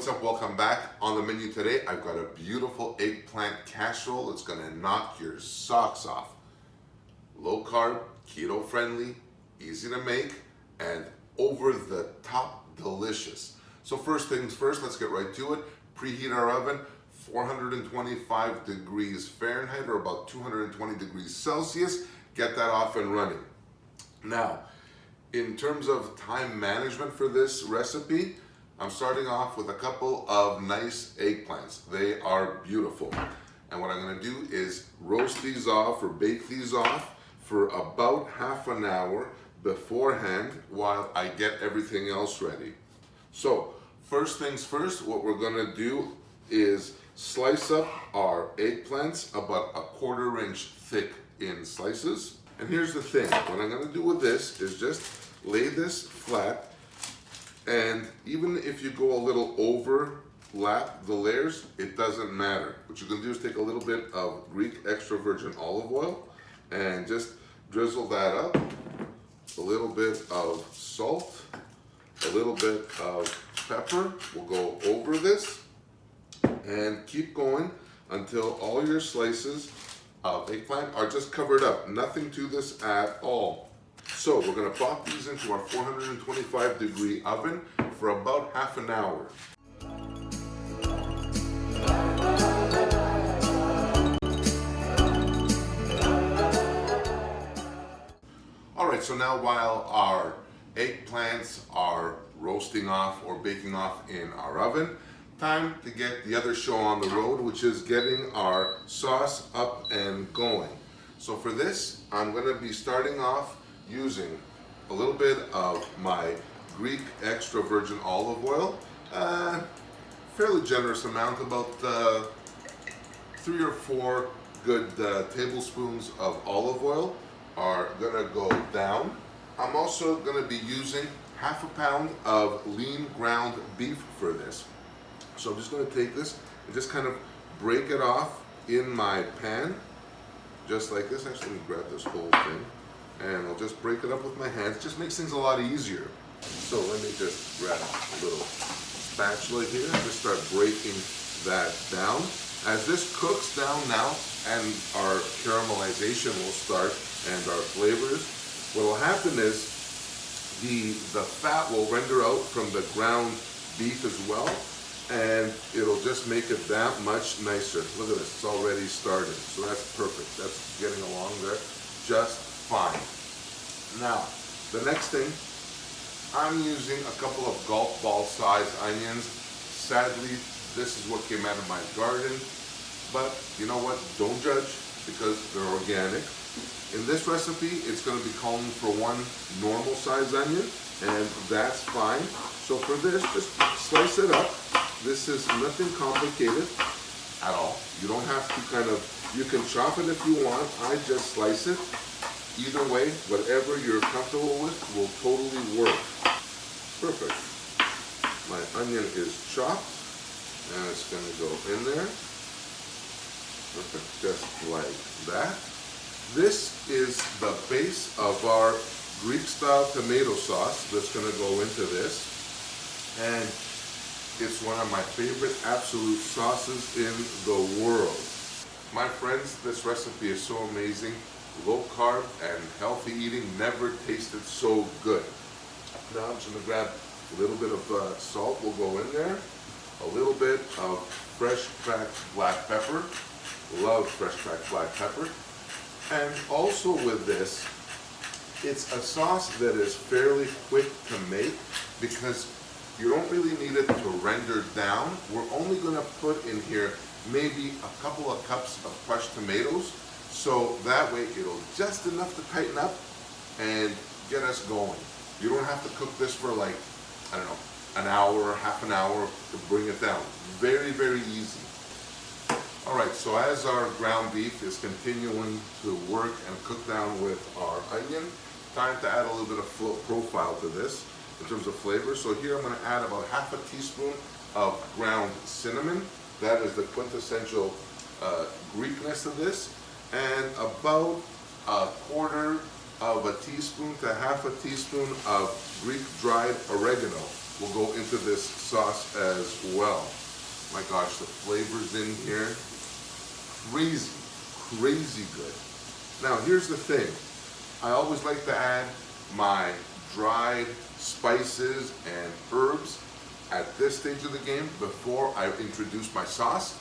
what's up? Welcome back. On the menu today, I've got a beautiful eggplant casserole. It's gonna knock your socks off. Low carb, keto friendly, easy to make, and over the top delicious. So first things first, let's get right to it. Preheat our oven, 425 degrees Fahrenheit or about 220 degrees Celsius. Get that off and running. Now, in terms of time management for this recipe, I'm starting off with a couple of nice eggplants. They are beautiful. And what I'm gonna do is roast these off or bake these off for about half an hour beforehand while I get everything else ready. So first things first, what we're gonna do is slice up our eggplants about 1/4 inch thick in slices. And here's the thing, what I'm gonna do with this is just lay this flat, and even if you go a little overlap the layers, it doesn't matter. What you're gonna do is take a little bit of Greek extra virgin olive oil and just drizzle that up, a little bit of salt, a little bit of pepper. We'll go over this and keep going until all your slices of eggplant are just covered up. Nothing to this at all. So we're gonna pop these into our 425 degree oven for about half an hour. All right, so now while our eggplants are roasting off or baking off in our oven, time to get the other show on the road, which is getting our sauce up and going. So for this, I'm gonna be starting off using a little bit of my Greek extra virgin olive oil, fairly generous amount, about 3 or 4 good tablespoons of olive oil are gonna go down. I'm also gonna be using half a pound of lean ground beef for this. So I'm just gonna take this and just kind of break it off in my pan, just like this. Actually, let me grab this whole thing, and I'll just break it up with my hands. It just makes things a lot easier. So let me just grab a little spatula here and just start breaking that down. As this cooks down now, and our caramelization will start, and our flavors, what will happen is the fat will render out from the ground beef as well, and it'll just make it that much nicer. Look at this, it's already started. So that's perfect. That's getting along there just fine. Now, the next thing, I'm using a couple of golf ball size onions. Sadly, this is what came out of my garden, but you know what? Don't judge because they're organic. In this recipe, it's going to be calling for 1 normal size onion, and that's fine. So for this, just slice it up. This is nothing complicated at all. You don't have to you can chop it if you want. I just slice it. Either way, whatever you're comfortable with will totally work. Perfect. My onion is chopped, and it's gonna go in there. Perfect, just like that. This is the base of our Greek-style tomato sauce that's gonna go into this. And it's one of my favorite absolute sauces in the world. My friends, this recipe is so amazing. Low carb and healthy eating never tasted so good. Now I'm just gonna grab a little bit of salt, will go in there. A little bit of fresh cracked black pepper. Love fresh cracked black pepper. And also with this, it's a sauce that is fairly quick to make because you don't really need it to render down. We're only gonna put in here maybe a couple of cups of crushed tomatoes, so that way it'll just enough to tighten up and get us going. You don't have to cook this for like, I don't know, an hour, half an hour to bring it down. Very, very easy. All right, so as our ground beef is continuing to work and cook down with our onion, time to add a little bit of profile to this in terms of flavor. So here I'm gonna add about half a teaspoon of ground cinnamon. That is the quintessential Greekness of this. And about 1/4 of a teaspoon to half a teaspoon of Greek dried oregano. will go into this sauce as well. My gosh, the flavors in here, crazy, crazy good. Now here's the thing, I always like to add my dried spices and herbs at this stage of the game before I introduce my sauce.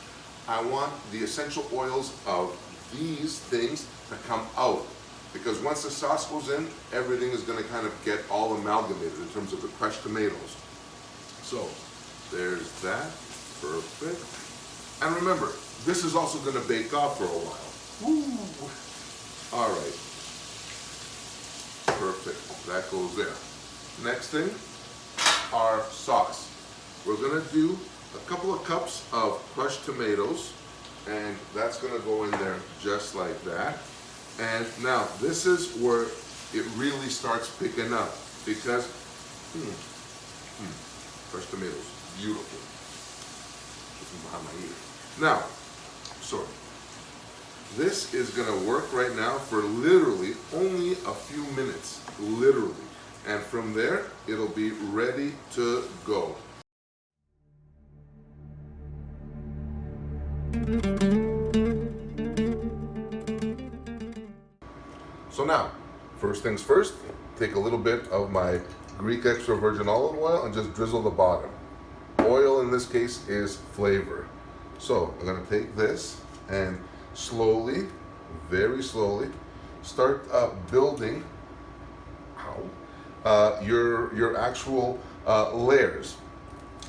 I want the essential oils of these things to come out, because once the sauce goes in, everything is going to kind of get all amalgamated in terms of the crushed tomatoes. So there's that, perfect. And remember, this is also going to bake off for a while. Woo. All right, perfect, that goes there. Next thing, our sauce. We're going to do a couple of cups of crushed tomatoes, and that's going to go in there just like that. And now this is where it really starts picking up, because crushed tomatoes, beautiful. Behind my ear. Now, sorry. This is going to work right now for literally only a few minutes, literally. And from there, it'll be ready to go. So now, first things first, take a little bit of my Greek extra virgin olive oil and just drizzle the bottom. Oil in this case is flavor. So I'm going to take this and slowly, very slowly, start building your actual layers.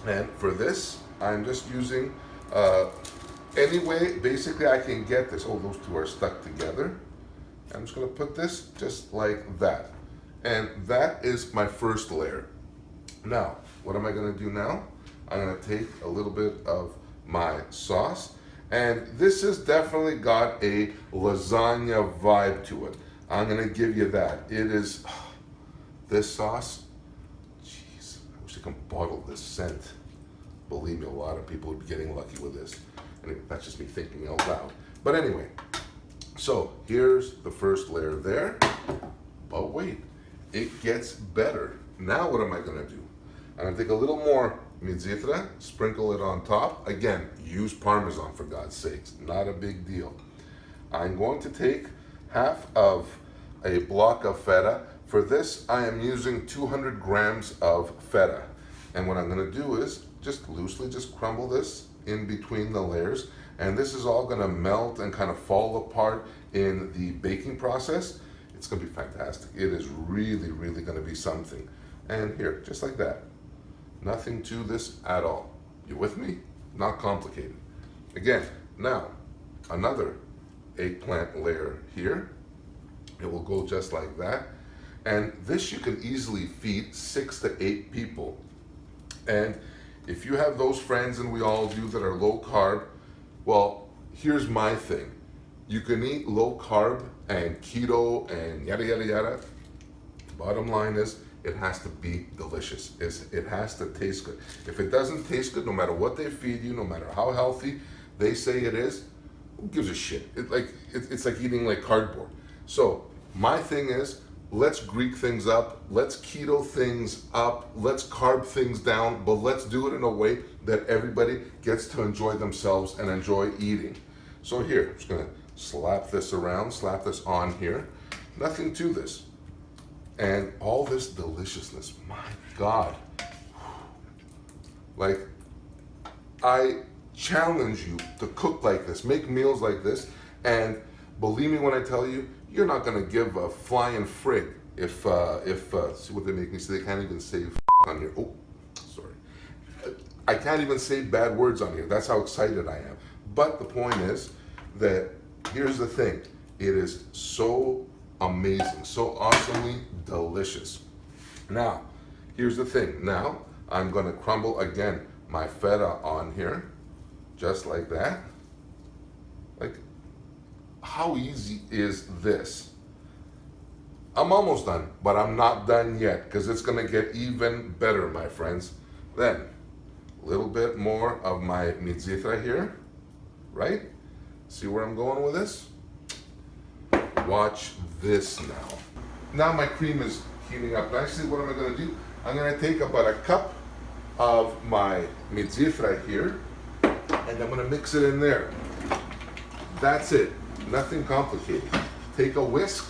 And for this, I'm just using any way basically I can get this. Oh, those two are stuck together. I'm just going to put this just like that. And that is my first layer. Now, what am I going to do now? I'm going to take a little bit of my sauce, and this has definitely got a lasagna vibe to it. I'm going to give you that. It is, this sauce, jeez, I wish I could bottle this scent. Believe me, a lot of people would be getting lucky with this. And that's just me thinking out loud. But anyway, so here's the first layer there. But wait, it gets better. Now what am I going to do? I'm going to take a little more mizitra, sprinkle it on top. Again, use Parmesan for God's sakes, not a big deal. I'm going to take half of a block of feta. For this, I am using 200 grams of feta. And what I'm going to do is just loosely just crumble this in between the layers. And this is all going to melt and kind of fall apart in the baking process. It's going to be fantastic. It is really, really going to be something. And here, just like that. Nothing to this at all. You with me? Not complicated. Again, now, another eggplant layer here. It will go just like that. And this you can easily feed 6 to 8 people. And if you have those friends, and we all do, that are low carb, well, here's my thing. You can eat low carb and keto and yada, yada, yada. Bottom line is, it has to be delicious. It has to taste good. If it doesn't taste good, no matter what they feed you, no matter how healthy they say it is, who gives a shit? It's like eating like cardboard. So my thing is, let's Greek things up, let's keto things up, let's carb things down, but let's do it in a way that everybody gets to enjoy themselves and enjoy eating. So here, I'm just gonna slap this around, slap this on here. Nothing to this. And all this deliciousness, my God. Like, I challenge you to cook like this, make meals like this, and believe me when I tell you, you're not gonna give a flying frig if see what they make me say, they can't even say on here. Oh, sorry. I can't even say bad words on here. That's how excited I am. But the point is that, here's the thing, it is so amazing, so awesomely delicious. Now, here's the thing. Now, I'm gonna crumble again my feta on here, just like that. Like, how easy is this? I'm almost done, but I'm not done yet, because it's gonna get even better, my friends. Then, a little bit more of my mizitra here, right? See where I'm going with this? Watch this now. Now my cream is heating up nicely. What am I going to do? I'm going to take about a cup of my mitzvah here, and I'm gonna mix it in there. That's it, nothing complicated. Take a whisk,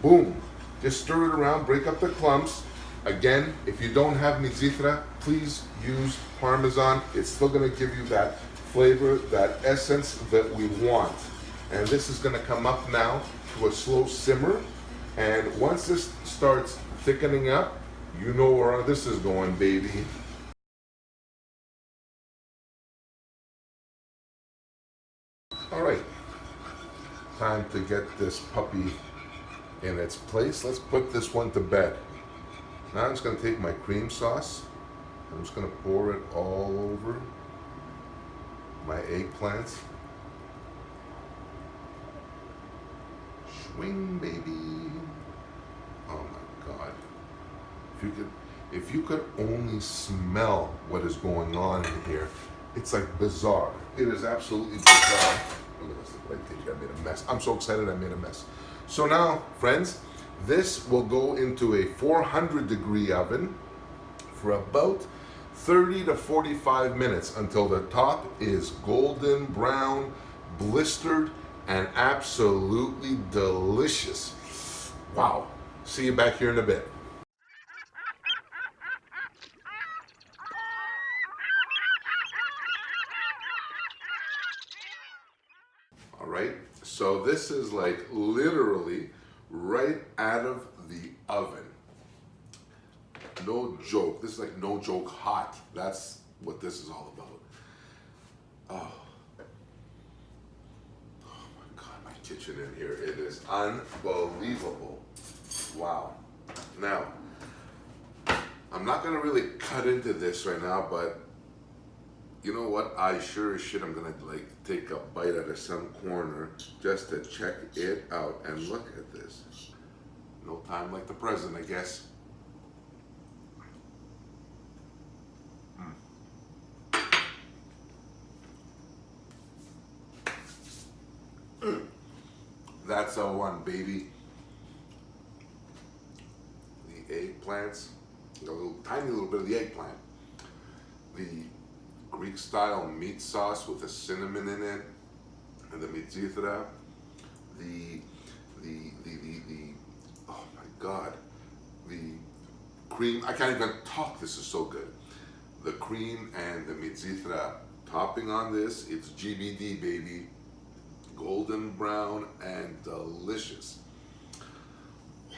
boom, just stir it around, break up the clumps. Again, if you don't have mitzvah, please use Parmesan. It's still gonna give you that flavor, that essence that we want. And this is gonna come up now to a slow simmer. And once this starts thickening up, you know where this is going, baby. All right, time to get this puppy in its place. Let's put this one to bed. Now I'm just gonna take my cream sauce. I'm just gonna pour it all over my eggplants. Swing, baby. Oh my God. If you could only smell what is going on in here, it's like bizarre. It is absolutely bizarre. Look at this, I think I made a mess. I'm so excited I made a mess. So now, friends, this will go into a 400-degree oven for about 30 to 45 minutes until the top is golden brown, blistered, and absolutely delicious. Wow. See you back here in a bit. All right, so this is like literally right out of the oven. No joke, this is like no joke hot. That's what this is all about. Oh my God, my kitchen in here, it is unbelievable. Wow. Now, I'm not gonna really cut into this right now, but you know what? I sure as shit I'm gonna like take a bite out of some corner just to check it out. And look at this. No time like the present, I guess. That's a one, baby. The eggplants, a little tiny little bit of the eggplant. The Greek style meat sauce with the cinnamon in it, and the mitzvah. The oh my God, the cream. I can't even talk. This is so good. The cream and the mitzvah topping on this. It's GBD, baby. Golden brown and delicious. Wow.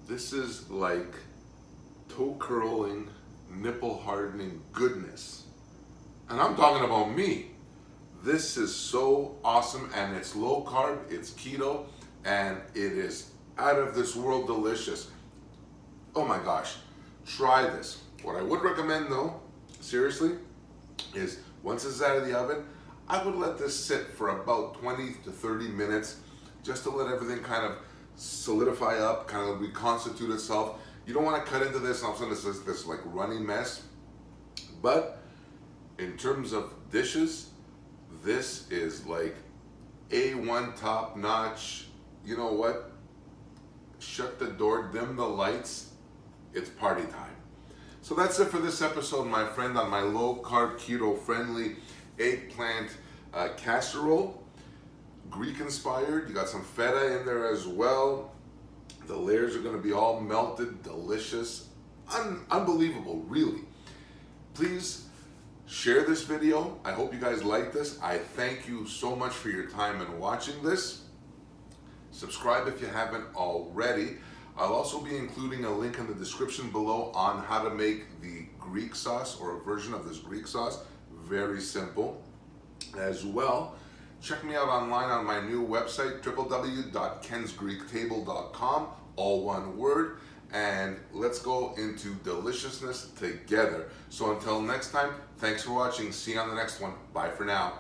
This is like toe curling, nipple hardening goodness. And I'm talking about me. This is so awesome, and it's low carb, it's keto, and it is out of this world delicious. Oh my gosh, try this. What I would recommend though, seriously, is once it's out of the oven, I would let this sit for about 20 to 30 minutes just to let everything kind of solidify up, kind of reconstitute itself. You don't want to cut into this and all of a sudden it's this like runny mess. But in terms of dishes, this is like A1 top notch. You know what? Shut the door, dim the lights. It's party time. So that's it for this episode, my friend, on my low carb, keto friendly eggplant casserole. Greek inspired. You got some feta in there as well. The layers are going to be all melted, delicious, unbelievable, really. Please share this video. I hope you guys like this. I thank you so much for your time in watching this. Subscribe if you haven't already. I'll also be including a link in the description below on how to make the Greek sauce, or a version of this Greek sauce. Very simple. As well, check me out online on my new website, www.kensgreektable.com, all one word, and let's go into deliciousness together. So until next time, thanks for watching. See you on the next one. Bye for now.